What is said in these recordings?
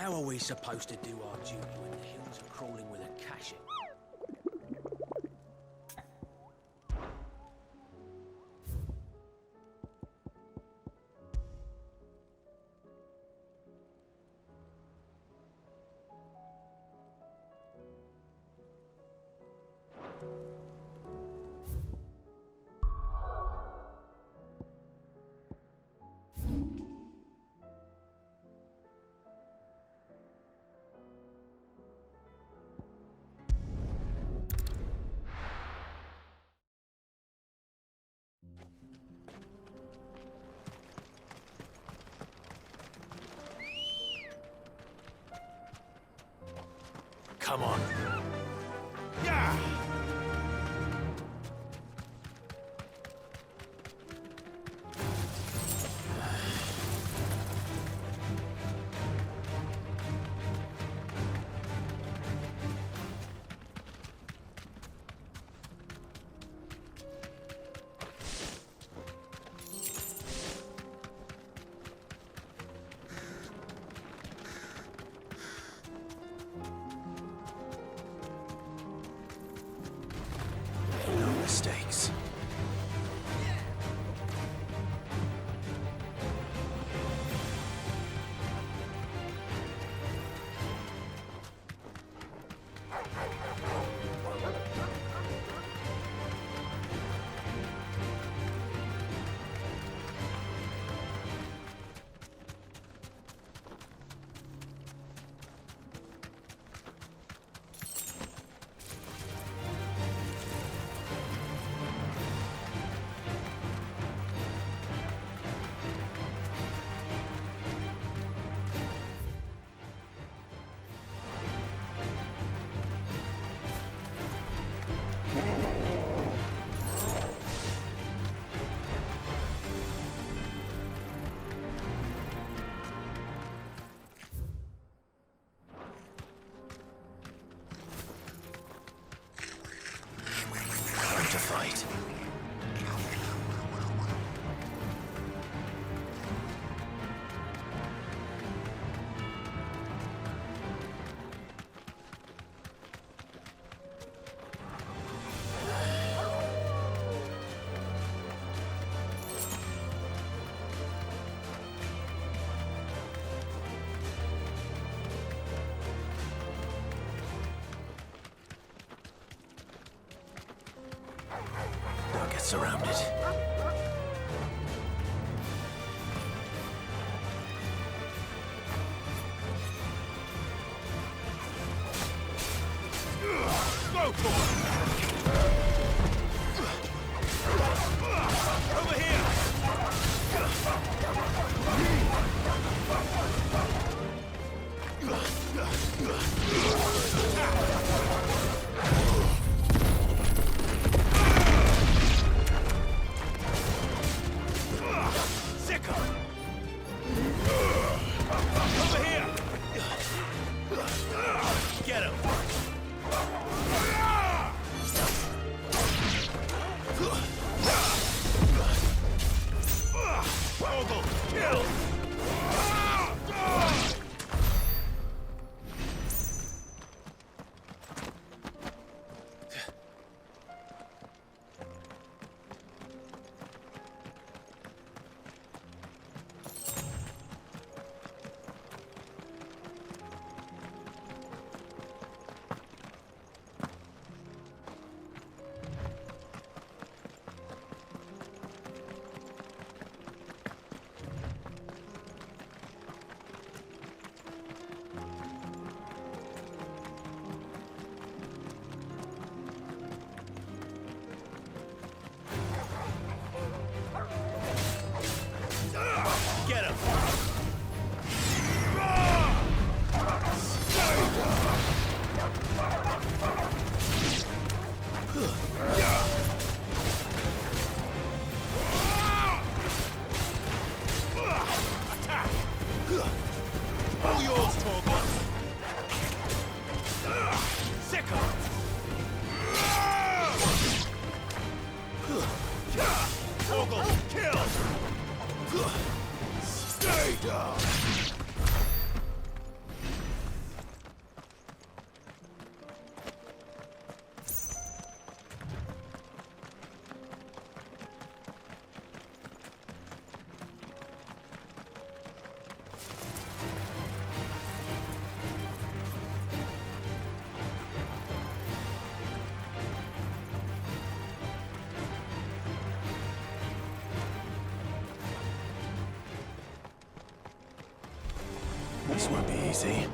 How are we supposed to do our duty when the hills are crawling with a caching? Come on. Yeah! Mistakes. To fight. Don't get surrounded. Go for it! Over here! Sickle! Over here! Get him! This won't be easy.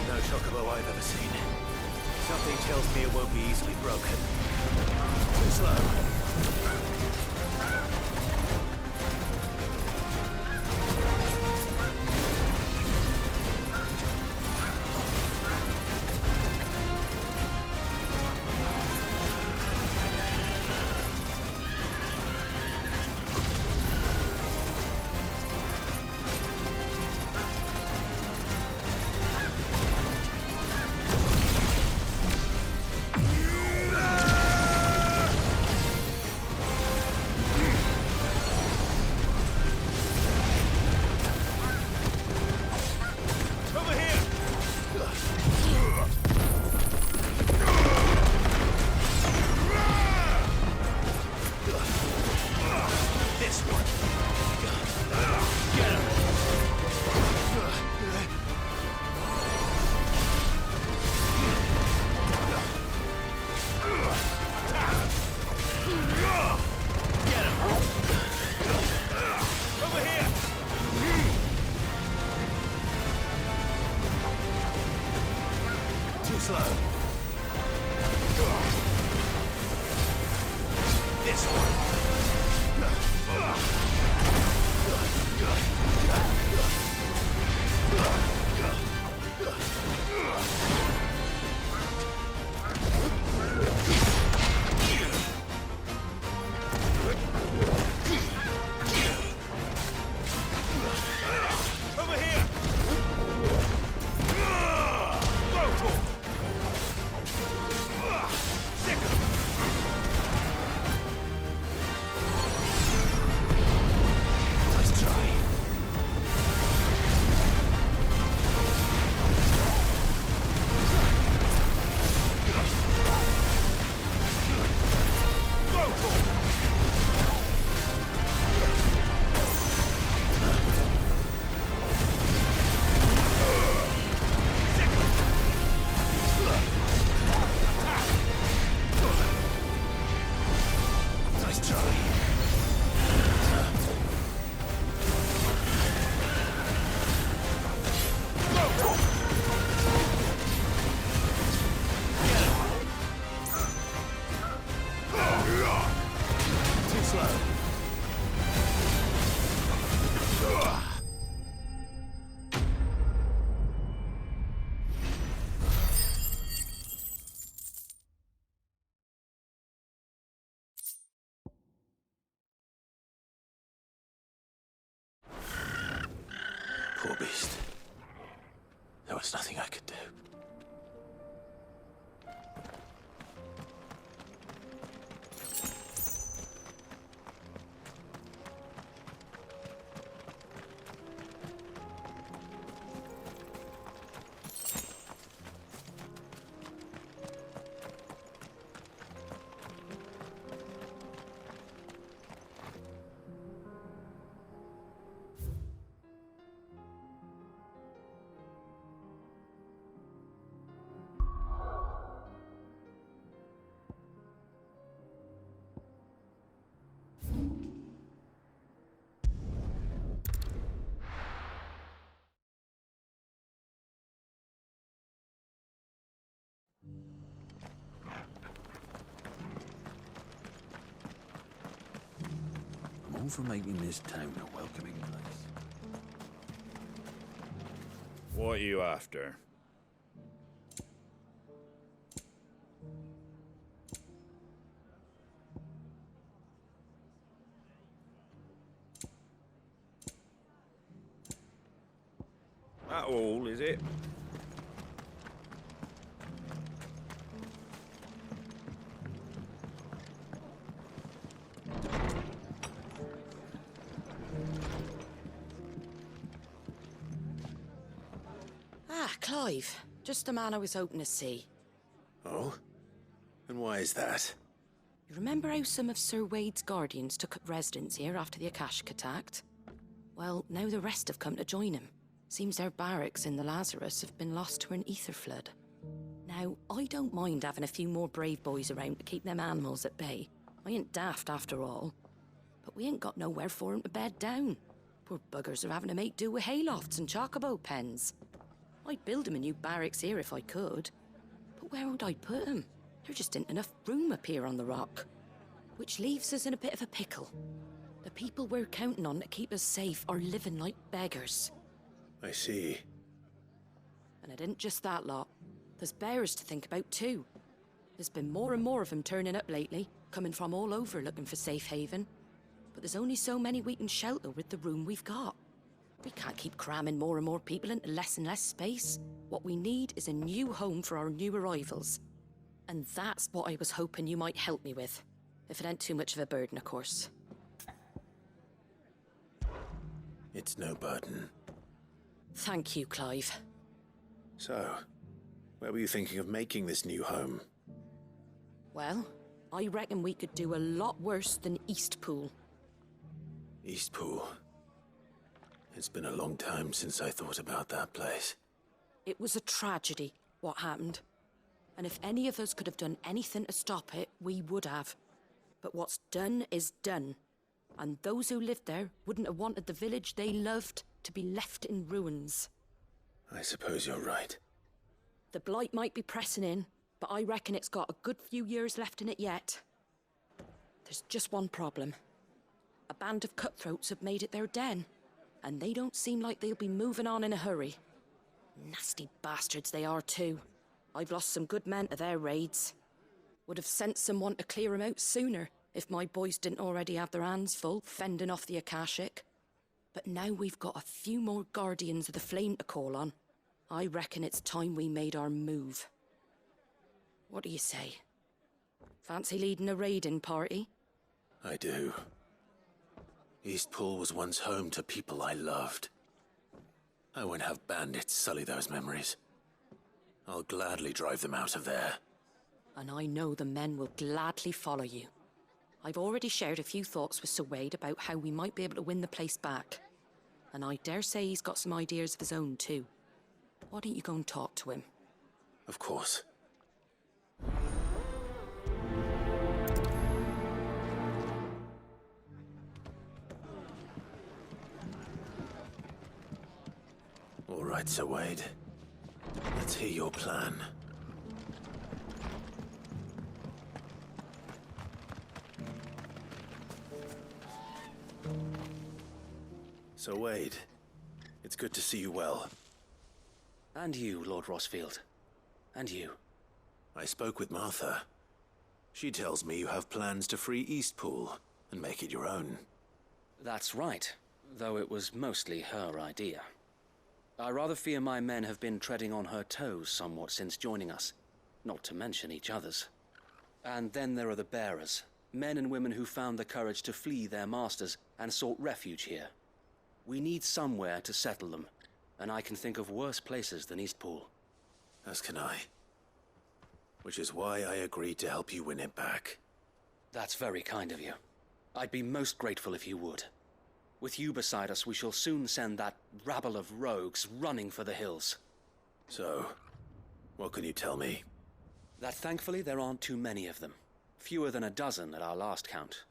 No chocobo I've ever seen. Something tells me it won't be easily broken. Too slow. Poor beast. There was nothing I could do. All for making this town a welcoming place. What are you after? that all, is it? Ah, Clive. Just the man I was hoping to see. Oh? And why is that? You remember how some of Sir Wade's guardians took up residence here after the Akashic attacked? Well, now the rest have come to join him. Seems their barracks in the Lazarus have been lost to an ether flood. Now, I don't mind having a few more brave boys around to keep them animals at bay. I ain't daft after all. But we ain't got nowhere for 'em to bed down. Poor buggers are having to make do with haylofts and chocobo pens. I'd build 'em a new barracks here if I could. But where would I put 'em? There just ain't enough room up here on the rock. Which leaves us in a bit of a pickle. The people we're counting on to keep us safe are living like beggars. I see. And it ain't just that lot. There's bears to think about too. There's been more and more of them turning up lately, coming from all over looking for safe haven. But there's only so many we can shelter with the room we've got. We can't keep cramming more and more people into less and less space. What we need is a new home for our new arrivals. And that's what I was hoping you might help me with. If it ain't too much of a burden, of course. It's no burden. Thank you, Clive. So, where were you thinking of making this new home? Well, I reckon we could do a lot worse than Eastpool. Eastpool. It's been a long time since I thought about that place. It was a tragedy, what happened. And if any of us could have done anything to stop it, we would have. But what's done is done. And those who lived there wouldn't have wanted the village they loved to be left in ruins. I suppose you're right. The blight might be pressing in, but I reckon it's got a good few years left in it yet. There's just one problem. A band of cutthroats have made it their den, and they don't seem like they'll be moving on in a hurry. Nasty bastards they are too. I've lost some good men to their raids. Would have sent someone to clear 'em out sooner, if my boys didn't already have their hands full fending off the Akashic. But now we've got a few more guardians of the flame to call on. I reckon it's time we made our move. What do you say? Fancy leading a raiding party? I do. Eastpool was once home to people I loved. I won't have bandits sully those memories. I'll gladly drive them out of there. And I know the men will gladly follow you. I've already shared a few thoughts with Sir Wade about how we might be able to win the place back. And I dare say he's got some ideas of his own too. Why don't you go and talk to him? Of course. All right, Sir Wade. Let's hear your plan. So Wade, it's good to see you well. And you, Lord Rossfield. And you. I spoke with Martha. She tells me you have plans to free Eastpool and make it your own. That's right, though it was mostly her idea. I rather fear my men have been treading on her toes somewhat since joining us, not to mention each other's. And then there are the bearers, men and women who found the courage to flee their masters and sought refuge here. We need somewhere to settle them, and I can think of worse places than Eastpool. As can I. Which is why I agreed to help you win it back. That's very kind of you. I'd be most grateful if you would. With you beside us, we shall soon send that rabble of rogues running for the hills. So, what can you tell me? That thankfully there aren't too many of them. Fewer than a dozen at our last count.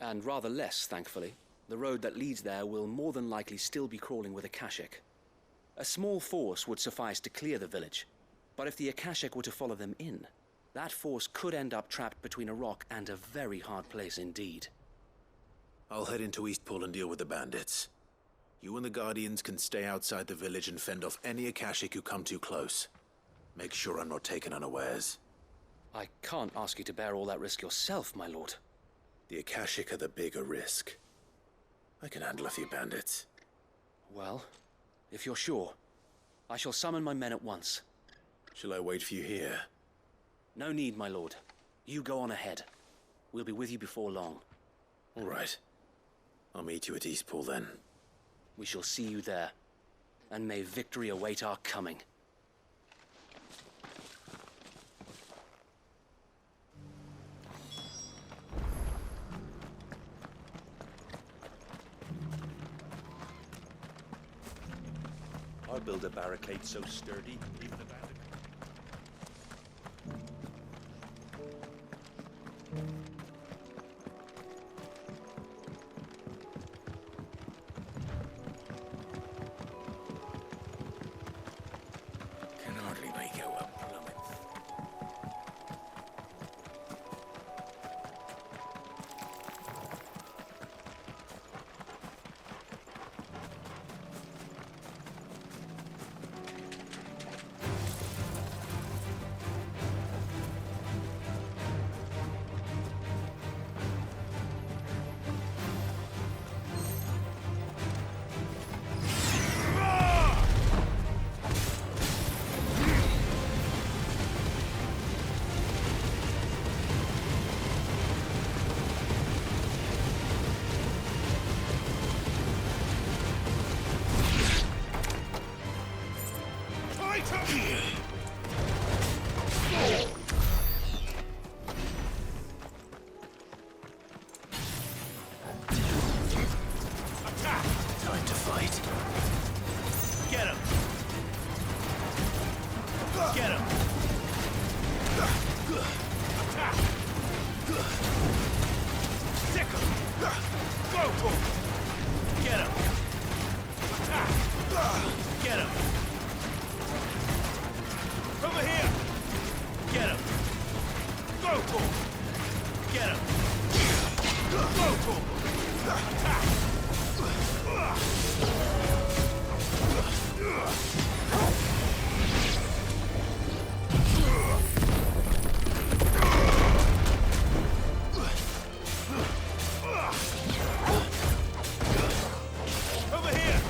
And rather less, thankfully. The road that leads there will more than likely still be crawling with Akashic. A small force would suffice to clear the village, but if the Akashic were to follow them in, that force could end up trapped between a rock and a very hard place indeed. I'll head into Eastpool and deal with the bandits. You and the Guardians can stay outside the village and fend off any Akashic who come too close. Make sure I'm not taken unawares. I can't ask you to bear all that risk yourself, my lord. The Akashic are the bigger risk. I can handle a few bandits. Well, if you're sure, I shall summon my men at once. Shall I wait for you here? No need, my lord. You go on ahead. We'll be with you before long. All right. I'll meet you at Eastpool then. We shall see you there. And may victory await our coming. I'll build a barricade so sturdy, even a bandit. Can hardly make out a plummet. Time to fight. Get him! Get him! Attack! Sickle! Go for him! Get him! Attack! Get him! Over here! Get him! Go for him! Get him! Go for him! Attack! Over here!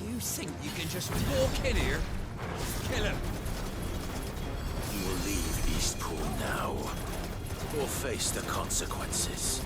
You think you can just walk in here? Kill him! You will leave Eastpool now, or face the consequences.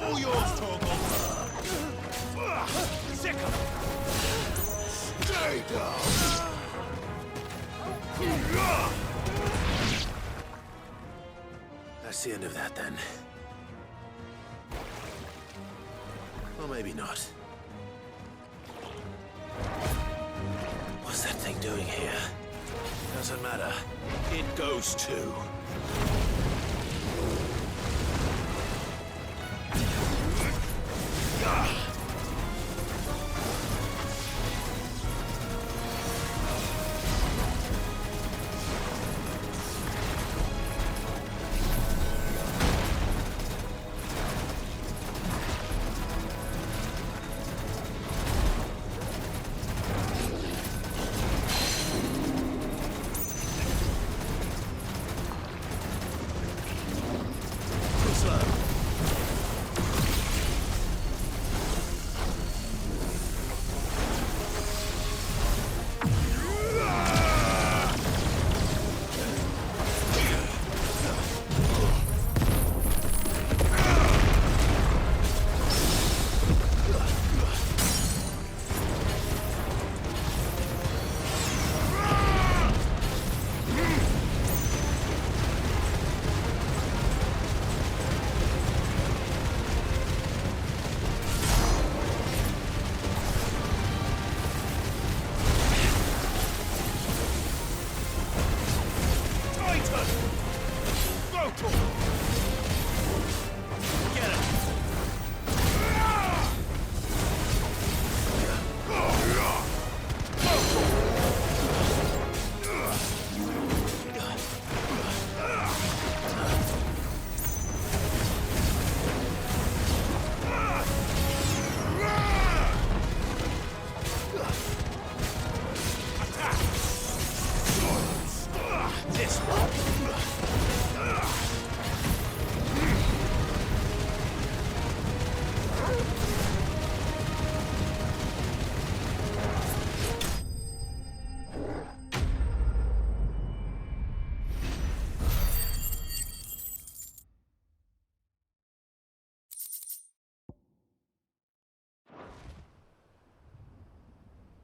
All yours, Torgal! Sickle! Stay down! That's the end of that then. Or maybe not. What's that thing doing here? Doesn't matter. It goes too.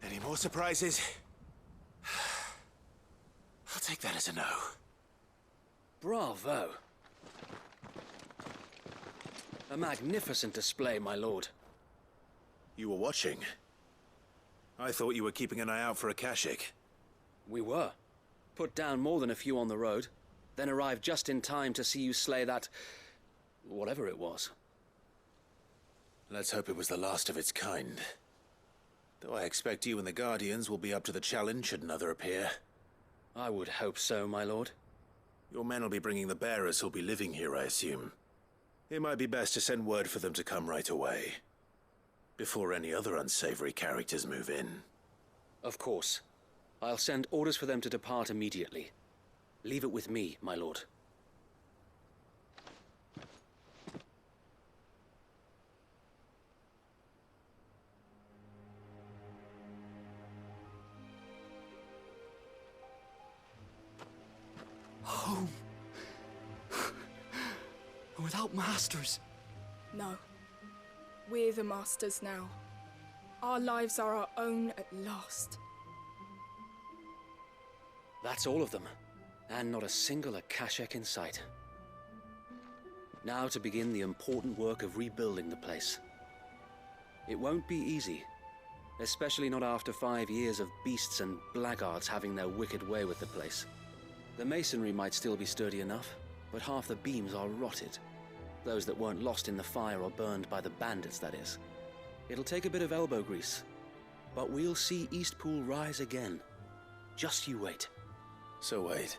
Any more surprises? I'll take that as a no. Bravo. A magnificent display, my lord. You were watching. I thought you were keeping an eye out for a Kashik. We were. Put down more than a few on the road, then arrived just in time to see you slay that... whatever it was. Let's hope it was the last of its kind. Though I expect you and the Guardians will be up to the challenge should another appear. I would hope so, my lord. Your men will be bringing the bearers who'll be living here, I assume. It might be best to send word for them to come right away, before any other unsavory characters move in. Of course. I'll send orders for them to depart immediately. Leave it with me, my lord. Home. Without masters. No. We're the masters now. Our lives are our own at last. That's all of them. And not a single Akashek in sight. Now to begin the important work of rebuilding the place. It won't be easy. Especially not after 5 years of beasts and blackguards having their wicked way with the place. The masonry might still be sturdy enough, but half the beams are rotted. Those that weren't lost in the fire or burned by the bandits, that is. It'll take a bit of elbow grease, but we'll see Eastpool rise again. Just you wait. So wait.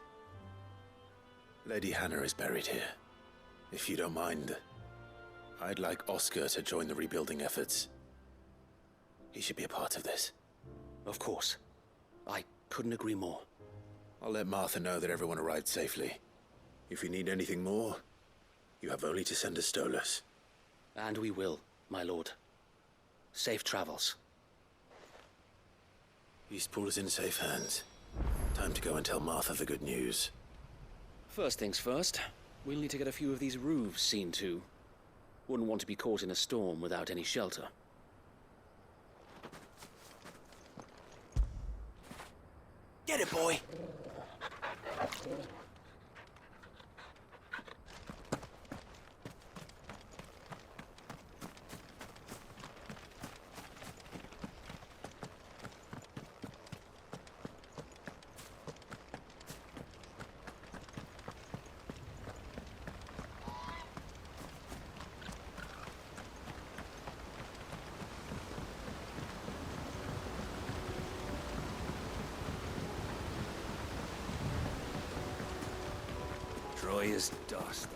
Lady Hannah is buried here. If you don't mind, I'd like Oscar to join the rebuilding efforts. He should be a part of this. Of course. I couldn't agree more. I'll let Martha know that everyone arrived safely. If you need anything more, you have only to send a Stolas. And we will, my lord. Safe travels. Eastpool is in safe hands. Time to go and tell Martha the good news. First things first, we'll need to get a few of these roofs seen to. Wouldn't want to be caught in a storm without any shelter. Get it, boy! dry as dust.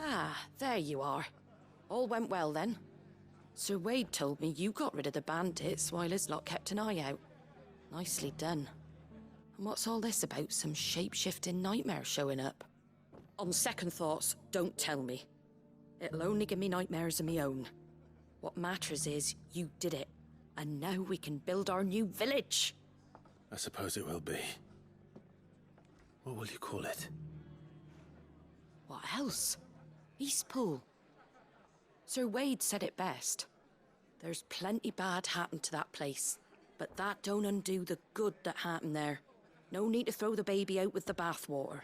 Ah, there you are. All went well then. Sir Wade told me you got rid of the bandits while his lot kept an eye out. Nicely done. And what's all this about some shape-shifting nightmare showing up? On second thoughts, don't tell me. It'll only give me nightmares of me own. What matters is you did it. And now we can build our new village. I suppose it will be. What will you call it? What else? Eastpool. Sir Wade said it best. There's plenty bad happened to that place, but that don't undo the good that happened there. No need to throw the baby out with the bathwater.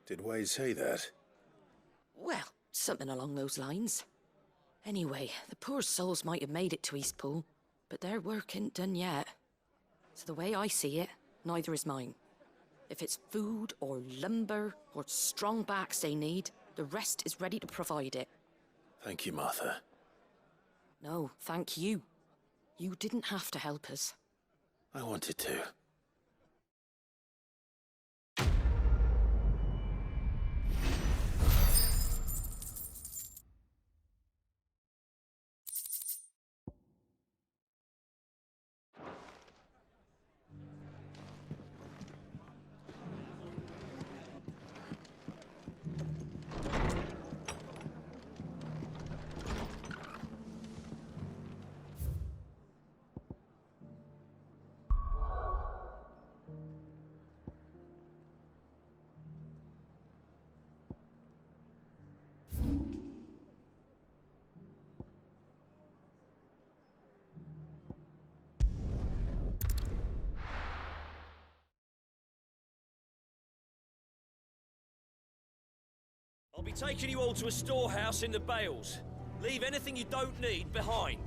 Did Wade say that? Well, something along those lines. Anyway, the poor souls might have made it to Eastpool, but their work ain't done yet. So the way I see it, neither is mine. If it's food or lumber or strong backs they need, the rest is ready to provide it. Thank you, Martha. No, thank you. You didn't have to help us. I wanted to. I'll be taking you all to a storehouse in the Bales. Leave anything you don't need behind.